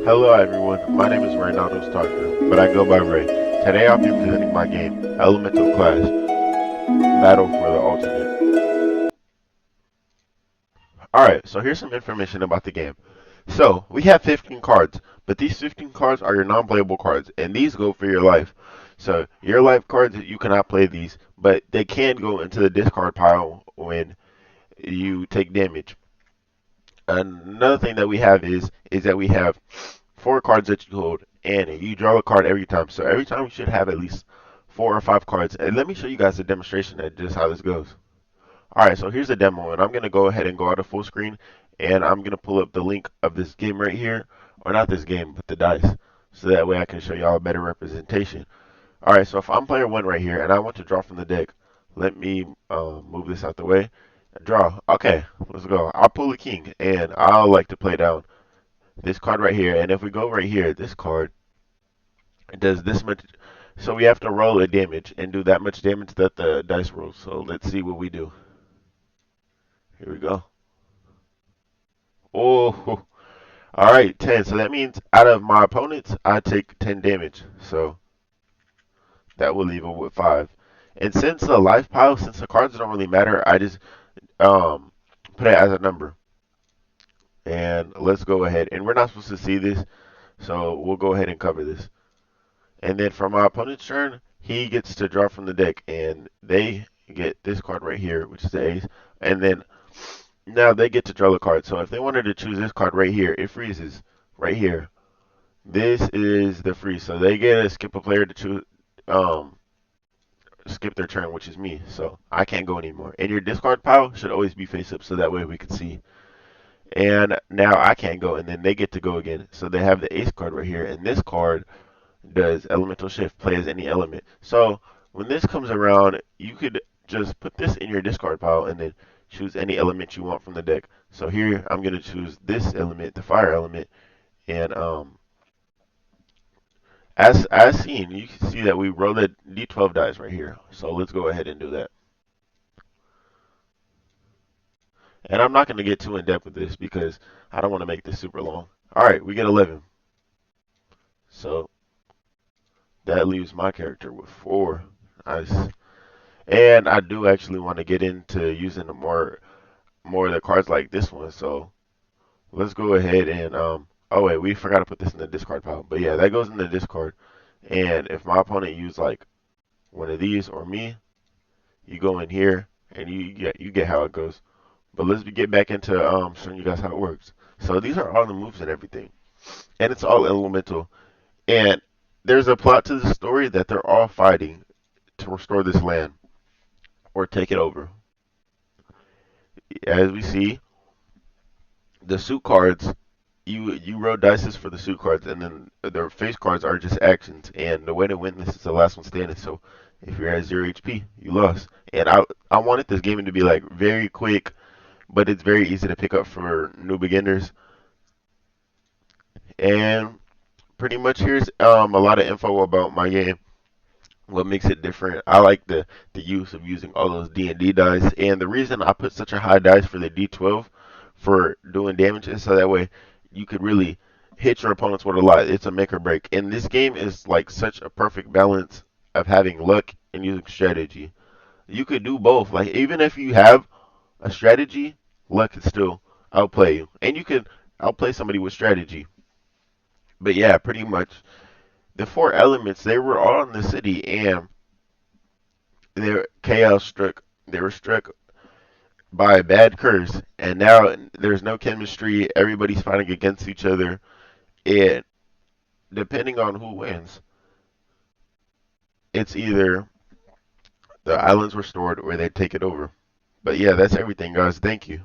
Hello everyone, my name is Reynaldo Starker, but I go by Ray. Today I'll be presenting my game, Elemental Clash, Battle for the Alternate. Alright, so here's some information about the game. So, we have 15 cards, but these 15 cards are your non-playable cards, and these go for your life. So, your life cards, you cannot play these, but they can go into the discard pile when you take damage. Another thing that we have is that we have four cards that you hold, and you draw a card every time. So every time you should have at least four or five cards. And let me show you guys a demonstration of just how this goes. Alright, so here's the demo, and I'm going to go ahead and go out of full screen, and I'm going to pull up the link of this game right here, or not this game, but the dice, so that way I can show y'all a better representation. Alright, so if I'm player one right here, and I want to draw from the deck, let me move this out the way. Draw. Okay, let's go. I'll pull a king, and I'll like to play down this card right here. And if we go right here, this card does this much. So we have to roll a damage and do that much damage that the dice rolls. So let's see what we do. Here we go. Oh, all right, 10. So that means out of my opponents, I take 10 damage. So that will leave them with 5. And since the life pile, since the cards don't really matter, I just um put it as a number. And let's go ahead. And we're not supposed to see this, so we'll go ahead and cover this. And then for my opponent's turn, he gets to draw from the deck, and they get this card right here, which is the ace. And then now they get to draw the card. So if they wanted to choose this card right here, it freezes right here. This is the freeze, so they get to skip a player to choose, um, skip their turn, which is me. So I can't go anymore. And your discard pile should always be face up, so that way we can see. And now I can't go, and then they get to go again. So they have the ace card right here, and this card does elemental shift, play as any element. So when this comes around, you could just put this in your discard pile and then choose any element you want from the deck. So here I'm going to choose this element, the fire element, and as seen, you can see that we roll the d12 dice right here. So let's go ahead and do that. And I'm not going to get too in depth with this because I don't want to make this super long. All right, we get 11. So that leaves my character with 4. Nice. And I do actually want to get into using the more of the cards like this one. So let's go ahead and oh wait, we forgot to put this in the discard pile. But yeah, that goes in the discard. And if my opponent used like one of these or me, you go in here and you get how it goes. But let's get back into showing you guys how it works. So these are all the moves and everything. And it's all elemental. And there's a plot to the story that they're all fighting to restore this land or take it over. As we see, the suit cards, you roll dices for the suit cards, and then the face cards are just actions. And the way to win this is the last one standing. So if you're at 0 HP, you lost. And I wanted this game to be like very quick, but it's very easy to pick up for new beginners. And pretty much here's a lot of info about my game. What makes it different? I like the use of using all those D&D dice, and the reason I put such a high dice for the D12 for doing damage is so that way you could really hit your opponents with a lot. It's a make or break, and this game is like such a perfect balance of having luck and using strategy. You could do both. Like even if you have a strategy, luck can still outplay you, and you could outplay somebody with strategy. But yeah, pretty much the four elements they were all in the city, and their chaos struck. They were struck by a bad curse, and now there's no chemistry. Everybody's fighting against each other, and depending on who wins, it's either the island's restored or they take it over. But yeah, that's everything, guys. Thank you.